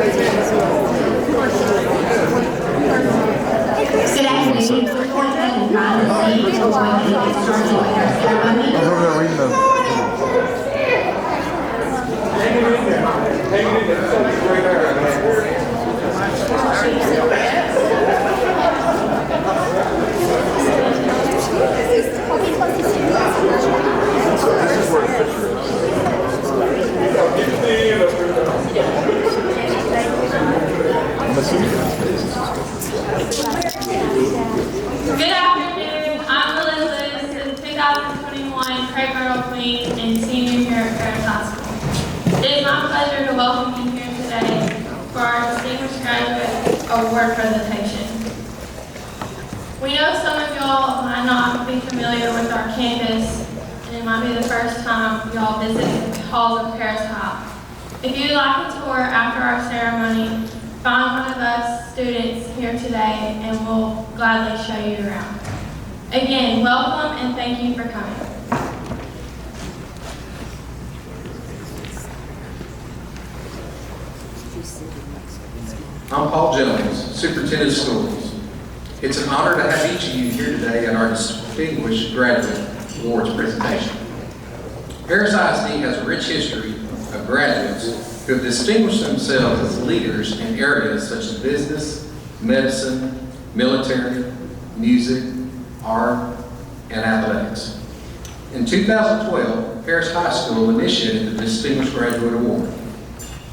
Good afternoon. Before taking pride in the seat, we're going to get started with our ceremony. Good afternoon. I'm Elizabeth, the 2021 Craig Earl Queen and senior here at Paris High School. It is my pleasure to welcome you here today for our Distinguished Graduate Award presentation. We know some of y'all might not be familiar with our campus, and it might be the first time y'all visit the halls of Paris High. If you'd like a tour after our ceremony, find one of us students here today and we'll gladly show you around. Again, welcome and thank you for coming. I'm Paul Jones, Superintendent of Schools. It's an honor to have each of you here today at our Distinguished Graduate Awards presentation. Paris ISD has a rich history of graduates who have distinguished themselves as leaders in areas such as business, medicine, military, music, art, and athletics. In 2012, Paris High School initiated the Distinguished Graduate Award.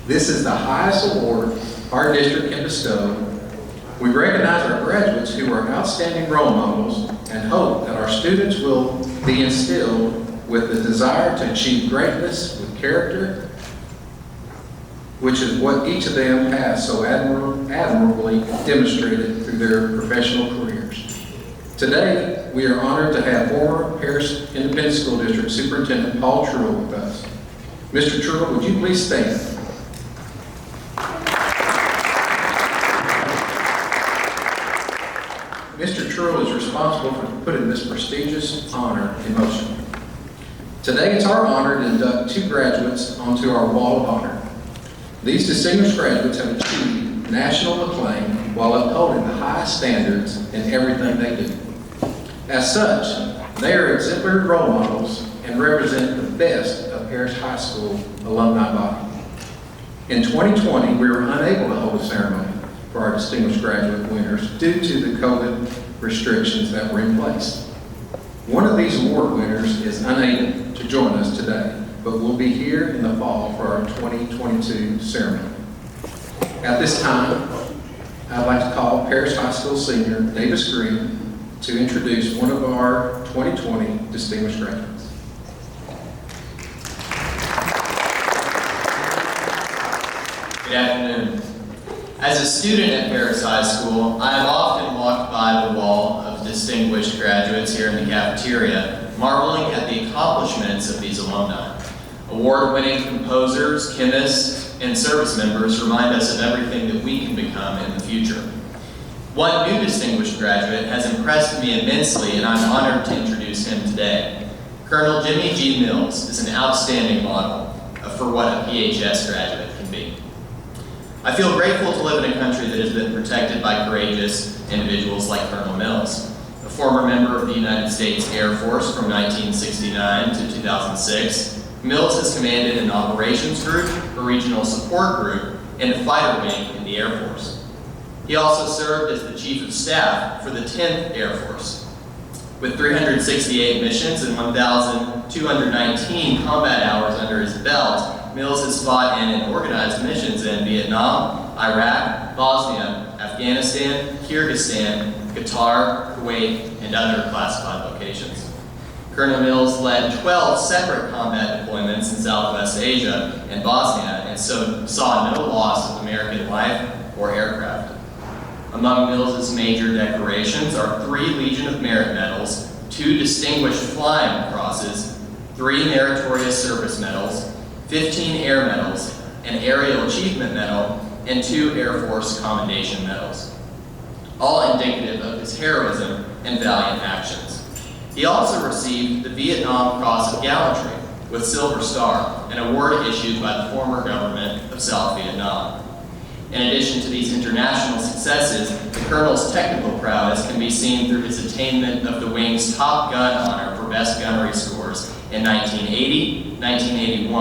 This is the highest award our district can bestow. We recognize our graduates who are outstanding role models and hope that our students will be instilled with the desire to achieve greatness with character, which is what each of them has so admirably demonstrated through their professional careers. Today, we are honored to have former Paris Independent School District Superintendent Paul Truill with us. Mr. Truill, would you please stand? Mr. Truill is responsible for putting this prestigious honor in motion. Today, it's our honor to induct two graduates onto our Wall of Honor. These distinguished graduates have achieved national acclaim while upholding the highest standards in everything they do. As such, they are exemplary role models and represent the best of Paris High School alumni body. In 2020, we were unable to hold a ceremony for our distinguished graduate winners due to the COVID restrictions that were in place. One of these award winners is unable to join us today, but will be here in the fall for our 2022 ceremony. At this time, I'd like to call Paris High School senior Davis Green to introduce one of our 2020 distinguished graduates. Good afternoon. As a student at Paris High School, I have often walked by the wall of distinguished graduates here in the cafeteria, marveling at the accomplishments of these alumni. Award-winning composers, chemists, and service members remind us of everything that we can become in the future. One new distinguished graduate has impressed me immensely, and I'm honored to introduce him today. Colonel Jimmy G. Mills is an outstanding model for what a PHS graduate can be. I feel grateful to live in a country that has been protected by courageous individuals like Colonel Mills. A former member of the United States Air Force from 1969 to 2006, Mills has commanded an operations group, a regional support group, and a fighter wing in the Air Force. He also served as the Chief of Staff for the 10th Air Force. With 368 missions and 1,219 combat hours under his belt, Mills has fought in and organized missions in Vietnam, Iraq, Bosnia, Afghanistan, Kyrgyzstan, Qatar, Kuwait, and other classified locations. Colonel Mills led 12 separate combat deployments in Southwest Asia and Bosnia, and so saw no loss of American life or aircraft. Among Mills's major decorations are 3 Legion of Merit medals, 2 Distinguished Flying Crosses, 3 Meritorious Service Medals, 15 Air Medals, an Aerial Achievement Medal, and 2 Air Force Commendation Medals, all indicative of his heroism and valiant actions. He also received the Vietnam Cross of Gallantry with Silver Star, an award issued by the former government of South Vietnam. In addition to these international successes, the Colonel's technical prowess can be seen through his attainment of the wing's Top Gun honor for best gunnery scores in 1980, 1981,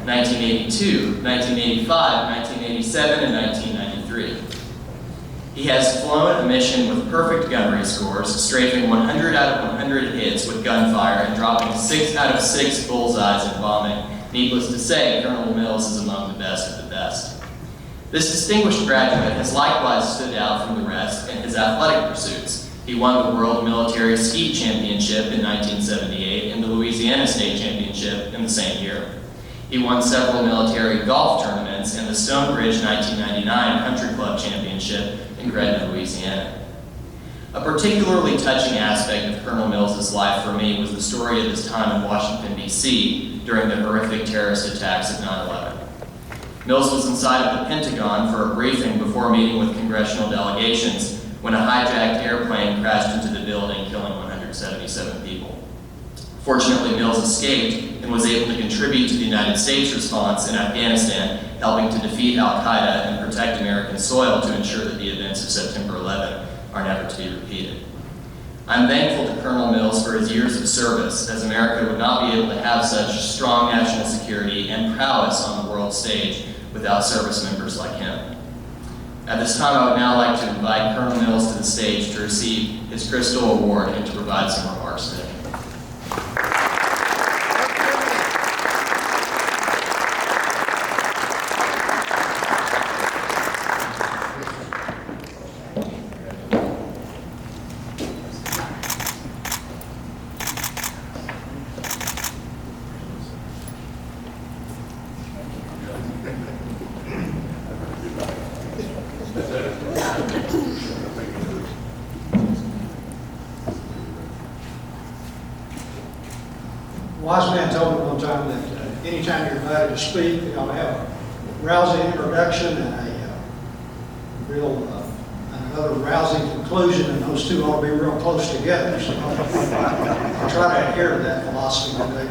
1982, 1985, 1987, and 1993. He has flown a mission with perfect gunnery scores, strafing 100 out of 100 hits with gunfire and dropping 6 out of 6 bullseyes in bombing. Needless to say, Colonel Mills is among the best of the best. This distinguished graduate has likewise stood out from the rest in his athletic pursuits. He won the World Military Skeet Championship in 1978 and the Louisiana State Championship in the same year. He won several military golf tournaments and the Stonebridge 1999 Country Club Championship in Gretna, Louisiana. A particularly touching aspect of Colonel Mills' life for me was the story of his time in Washington, D.C. during the horrific terrorist attacks of 9/11. Mills was inside of the Pentagon for a briefing before meeting with congressional delegations when a hijacked airplane crashed into the building, killing 177 people. Fortunately, Mills escaped and was able to contribute to the United States response in Afghanistan, helping to defeat al-Qaeda and protect American soil to ensure that the events of September 11 are never to be repeated. I'm thankful to Colonel Mills for his years of service, as America would not be able to have such strong national security and prowess on the world stage without service members like him. At this time, I would now like to invite Colonel Mills to the stage to receive his Crystal Award and to provide some remarks today. A wise man told me one time that anytime you're invited to speak, you ought to have a rousing introduction and another rousing conclusion, and those two ought to be real close together. So I'll try to adhere to that philosophy today.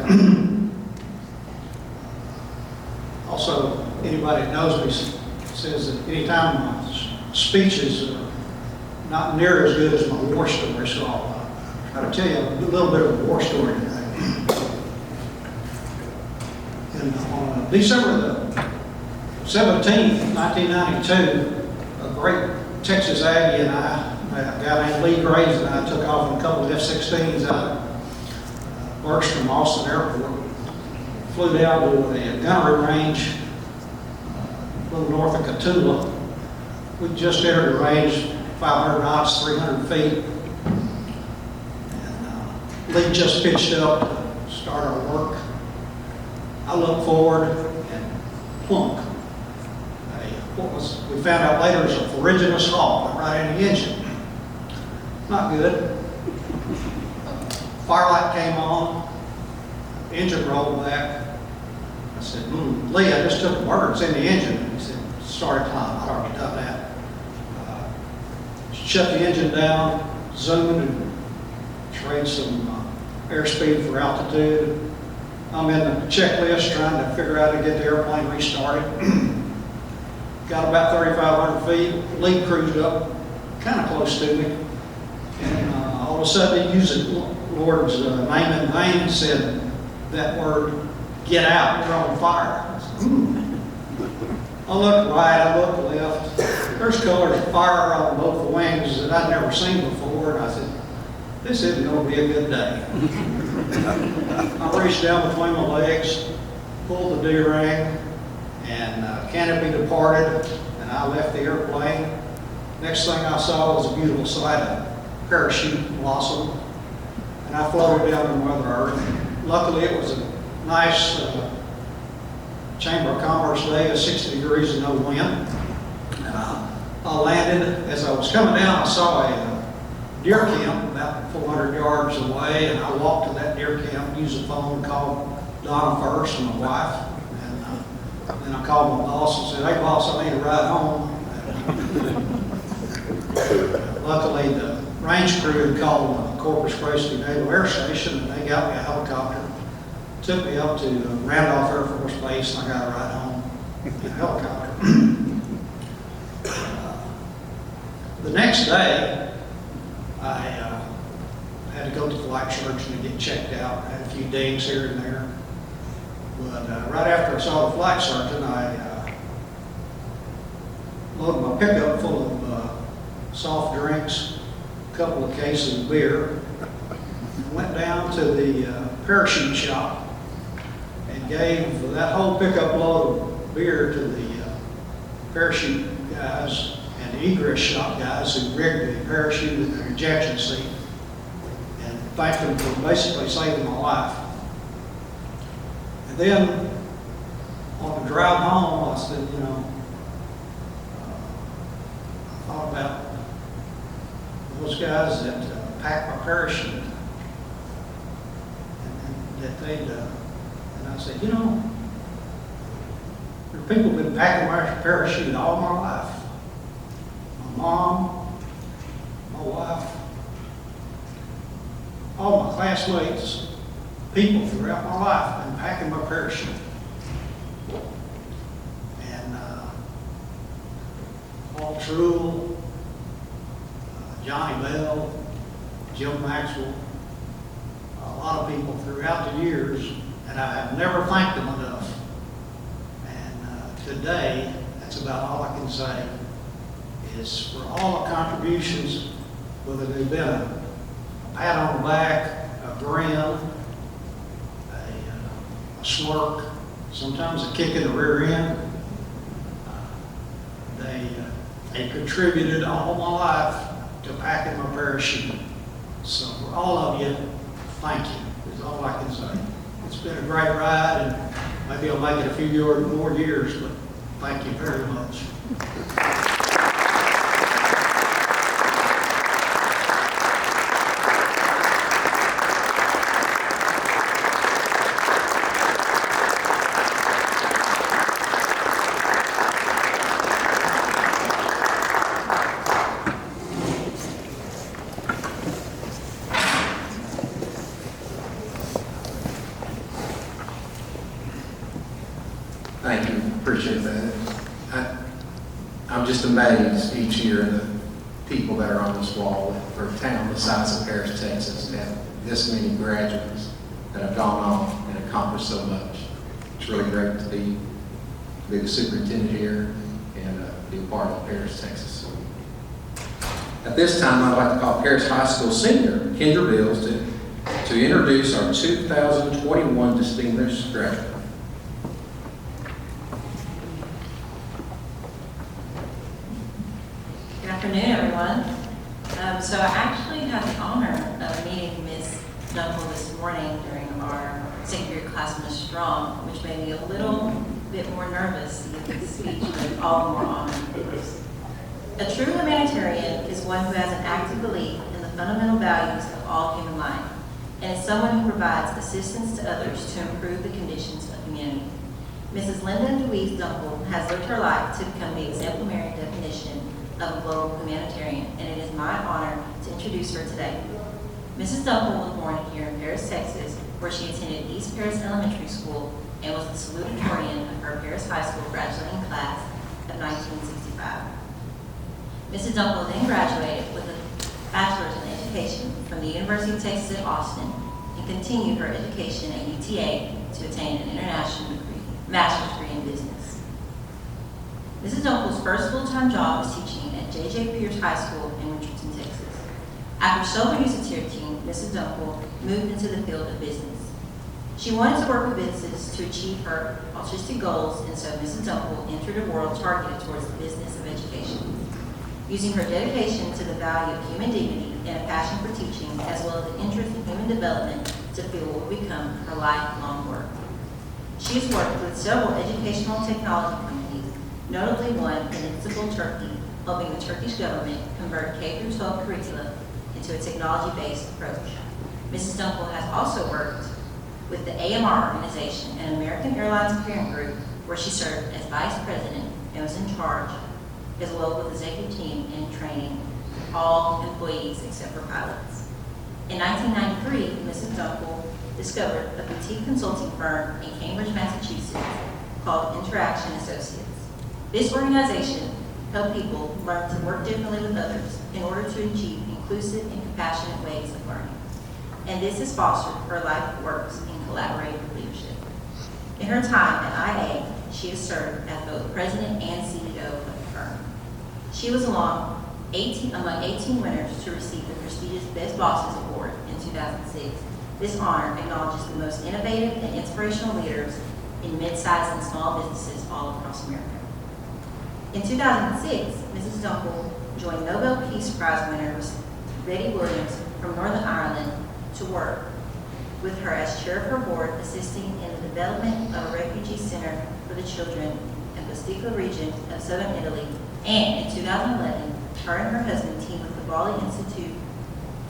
Also, anybody that knows me says that anytime my speeches are not near as good as my war story, so I'll try to tell you a little bit of a war story today. And on December the 17th, 1992, a great Texas Aggie and a guy named Lee Graves and I took off in a couple of F-16s out of Bergstrom Austin Airport. Flew down to a gunnery range a little north of Cotulla. We just entered the range, 500 knots, 300 feet. And Lee just pitched up to start our work. I looked forward and plunk. We found out later it was a ferruginous hawk right in the engine. Not good. Firelight came on, engine rolled back. I said, Lee, I just took a bird, it's in the engine. He said, sorry, Tom, I'd already done that. Shut the engine down, zoomed and trade some airspeed for altitude. I'm in the checklist trying to figure out how to get the airplane restarted. Got about 3,500 feet. Lee cruised up kind of close to me. And all of a sudden he used the Lord's name in vain and said that word, get out, you're on fire. I said, I looked right, I looked left. There's colors of fire on both the wings that I'd never seen before. And I said, this isn't going to be a good day. I reached down between my legs, pulled the D-ring, and canopy departed, and I left the airplane. Next thing I saw was a beautiful sight of parachute blossom, and I floated down to Mother Earth. Luckily, it was a nice Chamber of Commerce day of 60 degrees and no wind. And I landed. As I was coming down, I saw a deer camp about 400 yards away, and I walked to that deer camp, used the phone, called Donna first and my wife, and then I called my boss and said, hey boss, I need a ride home. Luckily, the range crew had called Corpus Christi Naval Air Station, and they got me a helicopter, took me up to Randolph Air Force Base, and I got a ride home in a helicopter. The next day, I had to go to the flight surgeon and get checked out. I had a few dings here and there. But right after I saw the flight surgeon, I loaded my pickup full of soft drinks, a couple of cases of beer, went down to the parachute shop and gave that whole pickup load of beer to the parachute guys and the egress shop guys who rigged the parachute and the ejection seat, and thanked them for basically saving my life. And then on the drive home, I said, you know, I thought about those guys that packed my parachute, and that they'd, and I said, you know, there are people who've been packing my parachute all my life. My mom, my wife, all my classmates, people throughout my life have been packing my parachute. And Paul Truell, Johnny Bell, Jim Maxwell, a lot of people throughout the years, and I have never thanked them enough. And today, that's about all I can say, is for all the contributions, whether they've been a pat on the back, a grin, a smirk, sometimes a kick in the rear end. They contributed all my life to packing my parachute. So for all of you, thank you, is all I can say. It's been a great ride, and maybe I'll make it a few more years, but thank you very much. Thank you, appreciate that. I'm just amazed each year at the people that are on this wall for a town the size of Paris, Texas, to have this many graduates that have gone on and accomplished so much. It's really great to be the superintendent here and be a part of Paris, Texas. At this time, I'd like to call Paris High School senior Kendra Bills to introduce our 2021 distinguished graduate. Good afternoon, everyone. So I actually had the honor of meeting Ms. Dunkel this morning during our second period class in the Strong, which made me a little bit more nervous to give this speech, but all the more honored. A true humanitarian is one who has an active belief in the fundamental values of all human life, and is someone who provides assistance to others to improve the conditions of humanity. Mrs. Linda Louise Dunkel has lived her life to become the exemplary definition of a global humanitarian, and it is my honor to introduce her today. Mrs. Dunkel was born here in Paris, Texas, where she attended East Paris Elementary School and was the salutatorian of her Paris High School graduating class of 1965. Mrs. Dunkel then graduated with a bachelor's in education from the University of Texas at Austin and continued her education at UTA to attain an international degree, master's degree in business. Mrs. Dunkel's first full-time job was teaching at J.J. Pierce High School in Richardson, Texas. After several years of teaching, Mrs. Dunkel moved into the field of business. She wanted to work with businesses to achieve her autistic goals, and so Mrs. Dunkel entered a world targeted towards the business of education. Using her dedication to the value of human dignity and a passion for teaching, as well as an interest in human development, to fuel what will become her lifelong work. She has worked with several educational technology companies, notably one in Istanbul, Turkey, helping the Turkish government convert K-12 curricula into a technology-based approach. Mrs. Dunkel has also worked with the AMR organization, an American Airlines parent group, where she served as vice president and was in charge, as well as with the executive team in training all employees except for pilots. In 1993, Mrs. Dunkel discovered a boutique consulting firm in Cambridge, Massachusetts called Interaction Associates. This organization help people learn to work differently with others in order to achieve inclusive and compassionate ways of learning. And this is fostered her life works in collaborative leadership. In her time at IA, she has served as both president and CEO of the firm. She was among 18 winners to receive the prestigious Best Bosses Award in 2006. This honor acknowledges the most innovative and inspirational leaders in mid-sized and small businesses all across America. In 2006, Mrs. Dunkel joined Nobel Peace Prize winners Betty Williams from Northern Ireland to work with her as chair of her board, assisting in the development of a refugee center for the children in the Posticcia region of southern Italy. And in 2011, her and her husband teamed with the Bali Institute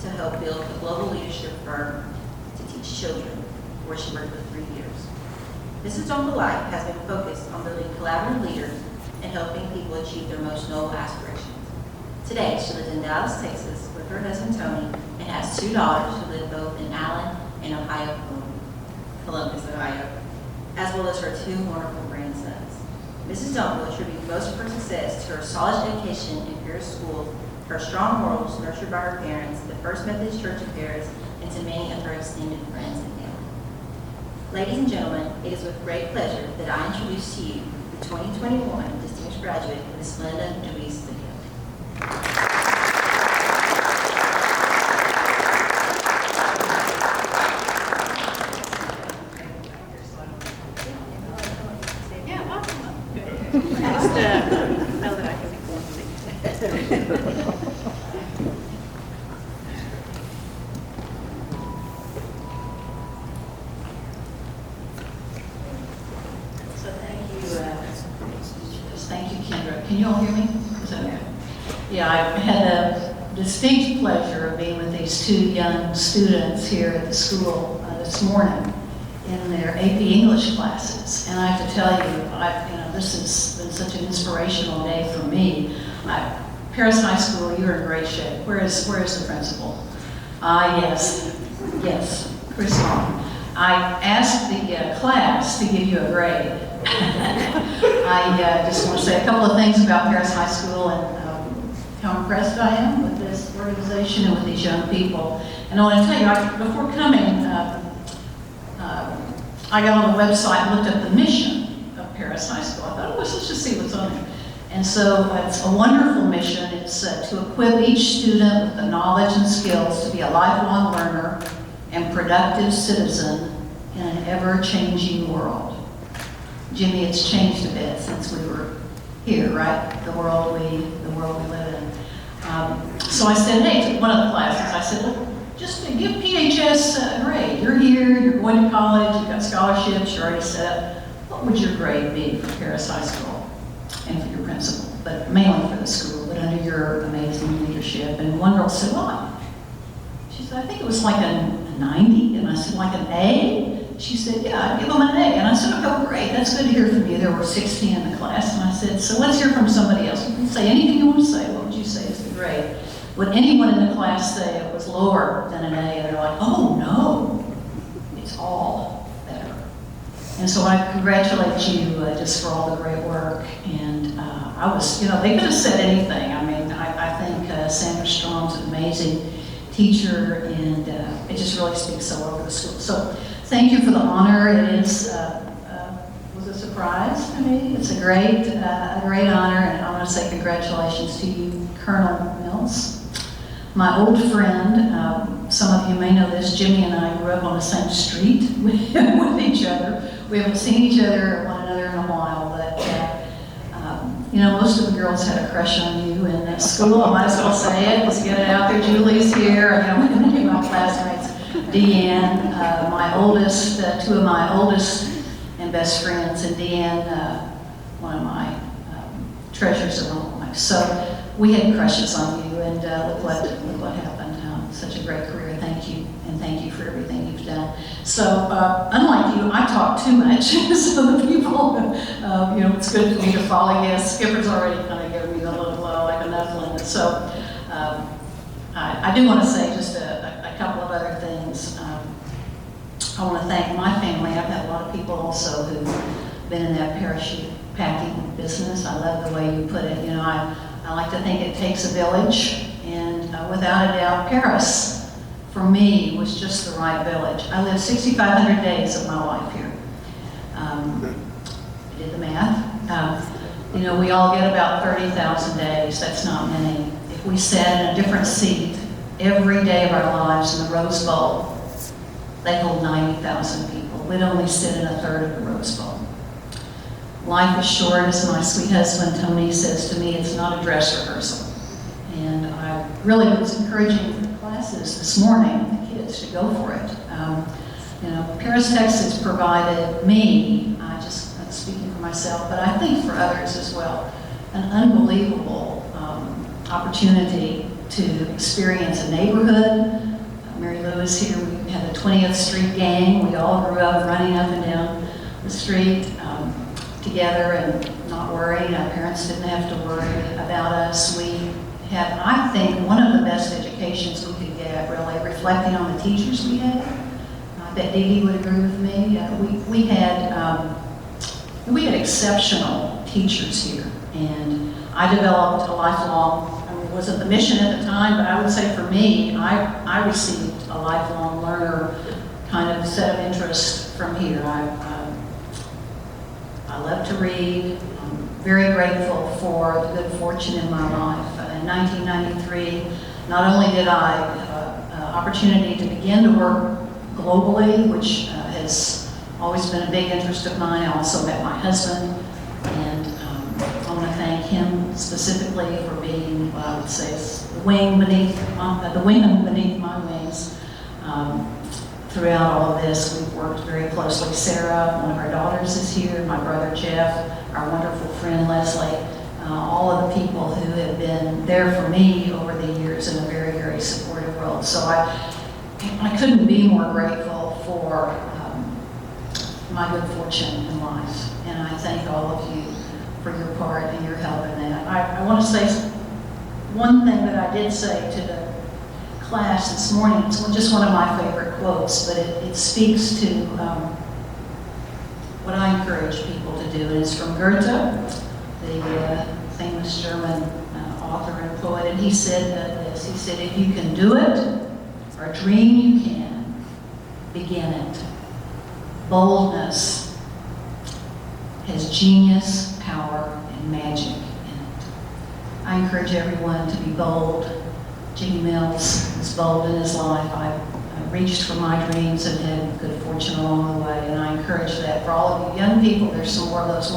to help build a global leadership firm to teach children, where she worked for 3 years. Mrs. Dunkel Light has been focused on building collaborative leaders and helping people achieve their most noble aspirations. Today, she lives in Dallas, Texas, with her husband Tony, and has 2 daughters who live both in Allen and Columbus, Ohio, as well as her 2 wonderful grandsons. Mrs. Dunkel attributes most of her success to her solid education in Paris school, her strong morals nurtured by her parents, the First Methodist Church of Paris, and to many of her extended friends and family. Ladies and gentlemen, it is with great pleasure that I introduce to you the 2021 Distinguished Graduate, Ms. Linda Louise Hill. Thank you, Kendra. Can you all hear me? Is that okay? Yeah, I had a distinct pleasure of being with these 2 young students here at the school this morning in their AP English classes. And I have to tell you, this has been such an inspirational day for me. Paris High School, you're in great shape. Where is the principal? Yes, Chris Long. I asked the class to give you a grade. I just want to say a couple of things about Paris High School and how impressed I am with this organization and with these young people. And I want to tell you, before coming, I got on the website and looked up the mission of Paris High School. I thought, let's just see what's on there. And so it's a wonderful mission. It's to equip each student with the knowledge and skills to be a lifelong learner and productive citizen in an ever-changing world. Jimmy, it's changed a bit since we were here, right? The world we live in. So I said, hey, to one of the classes, I said, look, just give PHS a grade. You're here, you're going to college, you've got scholarships, you're already set up. What would your grade be for Paris High School and for your principal, but mainly for the school, but under your amazing leadership? And one girl said, well, she said, I think it was like a 90. And I said, like an A? She said, yeah, I'd give them an A. And I said, oh, great, that's good to hear from you. There were 16 in the class. And I said, so let's hear from somebody else. You can say anything you want to say. What would you say is the grade? Would anyone in the class say it was lower than an A? And they're like, oh, no, it's all better. And so I congratulate you just for all the great work. And I was, they could have said anything. I mean, I think Sandra Strong's an amazing teacher, and it just really speaks so well for the school. So thank you for the honor. It is was a surprise to me. It's a great honor, and I want to say congratulations to you, Colonel Mills, my old friend. Some of you may know this. Jimmy and I grew up on the same street with each other. We haven't seen each other, one another in a while, but most of the girls had a crush on you in school. I might as well say it. Let's get it out there. Julie's here. Many of my classmates. Deanne, my oldest, 2 of my oldest and best friends, and Deanne, one of my treasures of my life. So we had crushes on you, and look what happened. Such a great career. Thank you, and thank you for everything you've done. So unlike you, I talk too much. So the people, it's good for me to follow. Yes, Skipper's already kind of given me the little like enough limit. So I do want to say just a couple of other things. I want to thank my family. I've had a lot of people also who've been in that parachute packing business. I love the way you put it. You know, I like to think it takes a village, and without a doubt, Paris, for me, was just the right village. I lived 6,500 days of my life here. Did the math. You know, we all get about 30,000 days. That's not many. If we sat in a different seat every day of our lives in the Rose Bowl, they hold 90,000 people. We'd only sit in a third of the Rose Bowl. Life is short, as my sweet husband Tony says to me, it's not a dress rehearsal. And I really was encouraging the classes this morning, the kids, to go for it. You know, Paris, Texas provided me, I'm speaking for myself, but I think for others as well, an unbelievable opportunity to experience a neighborhood. Mary Lou is here. We had the 20th Street gang. We all grew up running up and down the street together and not worried. Our parents didn't have to worry about us. We had, I think, one of the best educations we could get, really, reflecting on the teachers we had. I bet Dee Dee would agree with me. We had exceptional teachers here, and I developed a lifelong, I mean, it wasn't the mission at the time, but I would say for me, I received a lifelong learner kind of set of interest from here. I love to read. I'm very grateful for the good fortune in my life. In 1993, not only did I have an opportunity to begin to work globally, which has always been a big interest of mine. I also met my husband, and I want to thank him specifically for being, I would say, the wing beneath my wings. Throughout all of this, we've worked very closely. Sarah, one of our daughters, is here. My brother Jeff, our wonderful friend Leslie, all of the people who have been there for me over the years in a very, very supportive role. So I couldn't be more grateful for my good fortune in life. And I thank all of you for your part and your help in that. I want to say one thing that I did say to the class this morning. It's just one of my favorite quotes, but it speaks to what I encourage people to do. And it's from Goethe, the famous German author and poet, and he said this. He said, if you can do it, or dream you can, begin it. Boldness has genius, power, and magic in it. I encourage everyone to be bold. Jimmy Mills was bold in his life. I reached for my dreams and had good fortune along the way, and I encourage that for all of you young people. There's some more of those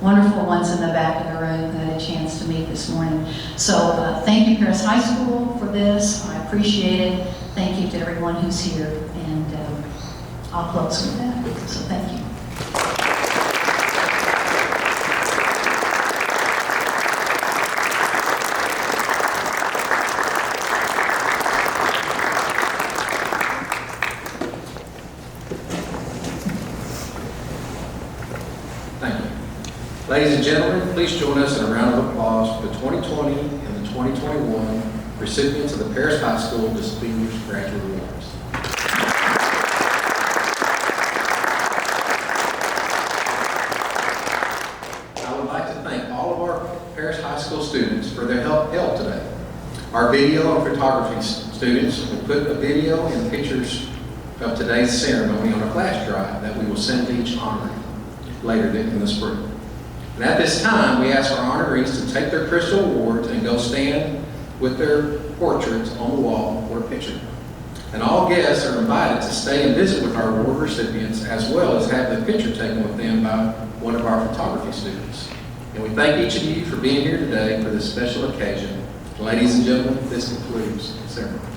wonderful ones in the back of the room who had a chance to meet this morning. So thank you, Paris High School, for this. I appreciate it. Thank you to everyone who's here, and I'll close with that. So thank you. Ladies and gentlemen, please join us in a round of applause for the 2020 and the 2021 recipients of the Paris High School Distinguished Graduate Awards. I would like to thank all of our Paris High School students for their help today. Our video and photography students will put a video and pictures of today's ceremony on a flash drive that we will send to each honoree later in the spring. And at this time, we ask our honorees to take their crystal awards and go stand with their portraits on the wall for a picture. And all guests are invited to stay and visit with our award recipients, as well as have the picture taken with them by one of our photography students. And we thank each of you for being here today for this special occasion. Ladies and gentlemen, this concludes the ceremony.